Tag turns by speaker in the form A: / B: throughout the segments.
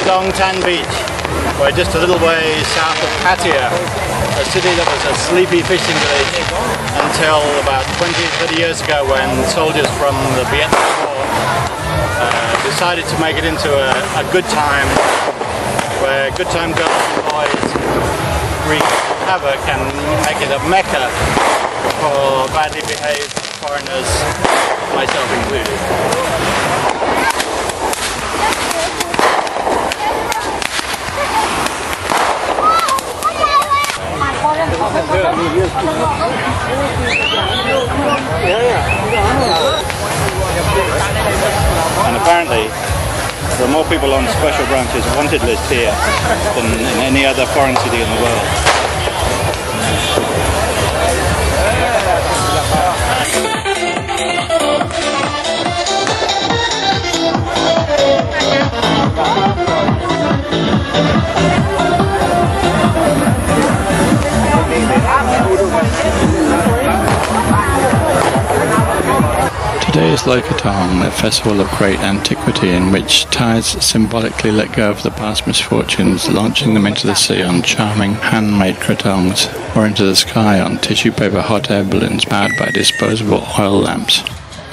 A: Tan Beach. We're just a little way south of Pattaya, a city that was a sleepy fishing village until about 20-30 years ago when soldiers from the Vietnam War decided to make it into a good time, where good time girls and boys wreak havoc and make it a mecca for badly behaved foreigners, myself included. And apparently there are more people on special branches wanted list here than in any other foreign city in the world.
B: Today is Lokatong, a festival of great antiquity in which Thais symbolically let go of the past misfortunes, launching them into the sea on charming handmade kratongs, or into the sky on tissue paper hot air balloons powered by disposable oil lamps.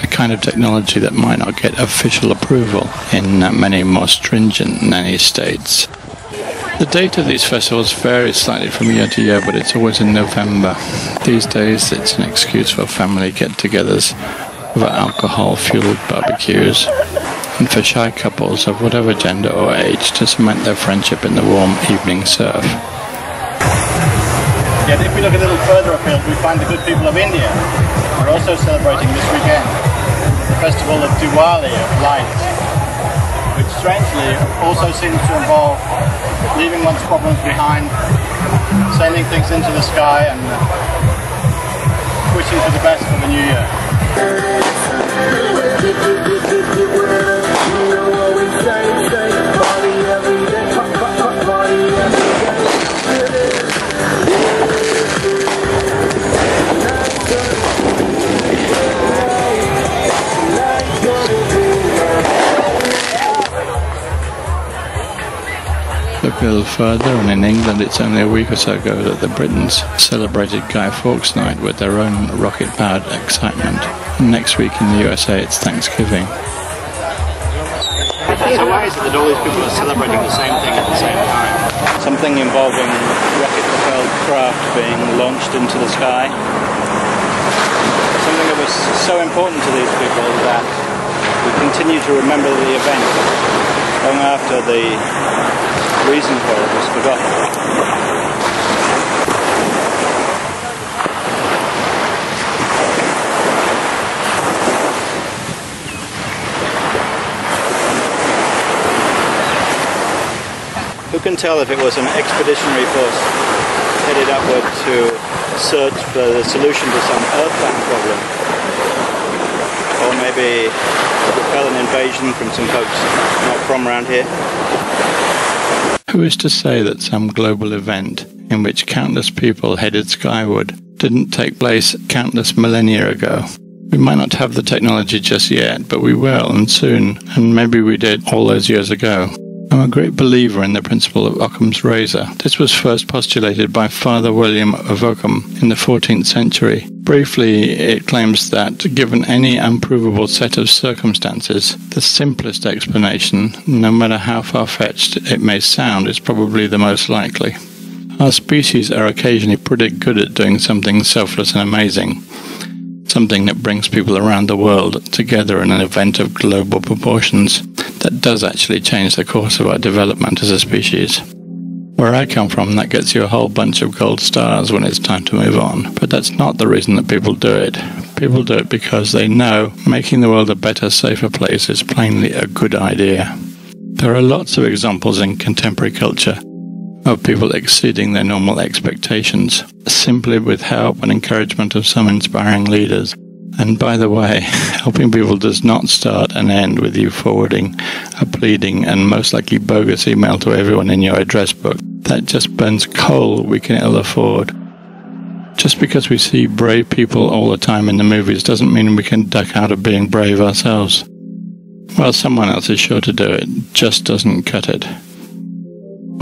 B: A kind of technology that might not get official approval in many more stringent nanny states. The date of these festivals varies slightly from year to year, but it's always in November. These days it's an excuse for family get-togethers, over alcohol-fueled barbecues, and for shy couples of whatever gender or age to cement their friendship in the warm evening surf.
A: Yet if we look a little further afield, we find the good people of India are also celebrating this weekend the festival of Diwali, of lights, which strangely also seems to involve leaving one's problems behind, sending things into the sky and wishing for the best for the new year.
B: Look a little further, and in England it's only a week or so ago that the Britons celebrated Guy Fawkes Night with their own rocket-powered excitement. And next week in the USA it's Thanksgiving.
A: So why is it that all these people are celebrating the same thing at the same time? Something involving rocket-propelled craft being launched into the sky. Something that was so important to these people that we continue to remember the event long after the reason for it was forgotten. Who can tell if it was an expeditionary force headed upward to search for the solution to some earthbound problem, or maybe to repel an invasion from some folks not from around here?
B: Who is to say that some global event in which countless people headed skyward didn't take place countless millennia ago? We might not have the technology just yet, but we will, and soon, and maybe we did all those years ago. I'm a great believer in the principle of Occam's razor. This was first postulated by Father William of Occam in the 14th century. Briefly, it claims that, given any unprovable set of circumstances, the simplest explanation, no matter how far-fetched it may sound, is probably the most likely. Our species are occasionally pretty good at doing something selfless and amazing, something that brings people around the world together in an event of global proportions that does actually change the course of our development as a species. Where I come from, that gets you a whole bunch of gold stars when it's time to move on. But that's not the reason that people do it. People do it because they know making the world a better, safer place is plainly a good idea. There are lots of examples in contemporary culture of people exceeding their normal expectations, simply with help and encouragement of some inspiring leaders. And by the way, helping people does not start and end with you forwarding a pleading and most likely bogus email to everyone in your address book. That just burns coal we can ill afford. Just because we see brave people all the time in the movies doesn't mean we can duck out of being brave ourselves. Well, someone else is sure to do it, just doesn't cut it.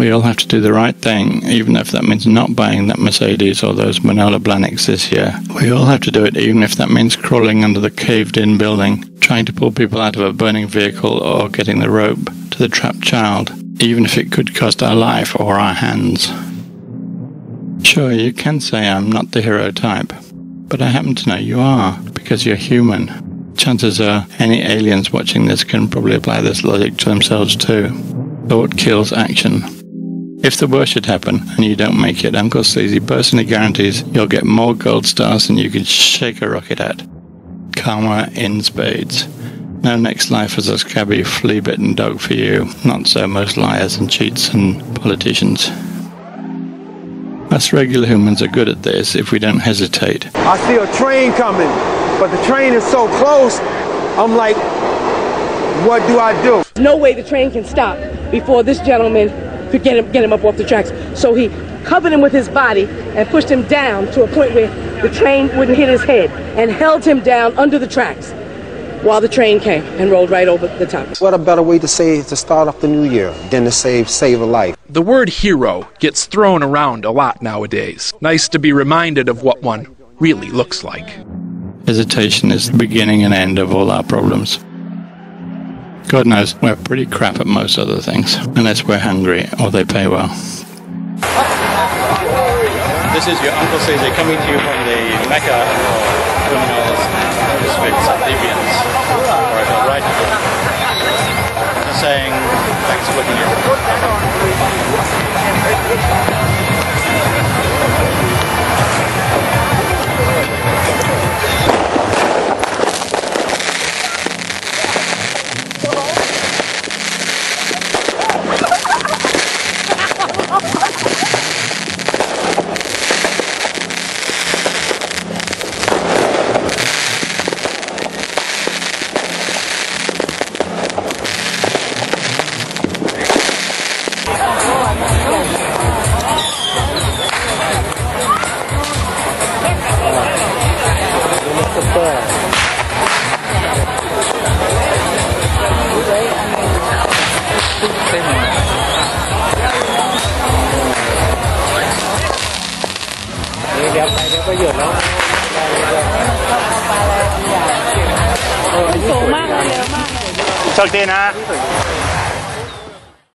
B: We all have to do the right thing, even if that means not buying that Mercedes or those Manola Blahniks this year. We all have to do it, even if that means crawling under the caved-in building, trying to pull people out of a burning vehicle, or getting the rope to the trapped child, even if it could cost our life or our hands. Sure, you can say I'm not the hero type, but I happen to know you are, because you're human. Chances are any aliens watching this can probably apply this logic to themselves too. Thought kills action. If the worst should happen and you don't make it, Uncle s.lzee personally guarantees you'll get more gold stars than you could shake a rocket at. Karma in spades. No next life as a scabby, flea-bitten dog for you. Not so most liars and cheats and politicians. Us regular humans are good at this if we don't hesitate.
C: I see a train coming, but the train is so close, I'm like, what do I do?
D: No way the train can stop before this gentleman could get him up off the tracks. So he covered him with his body and pushed him down to a point where the train wouldn't hit his head, and held him down under the tracks while the train came and rolled right over the top.
C: What a better way to start off the new year than to save a life.
E: The word hero gets thrown around a lot nowadays. Nice to be reminded of what one really looks like.
B: Hesitation is the beginning and end of all our problems. God knows we're pretty crap at most other things, unless we're hungry or they pay well.
A: This is your Uncle s.lzee coming to you from the Mecca of criminals and misfits and deviants, or I feel right here. Just saying, thanks for lookingโชคดีนะ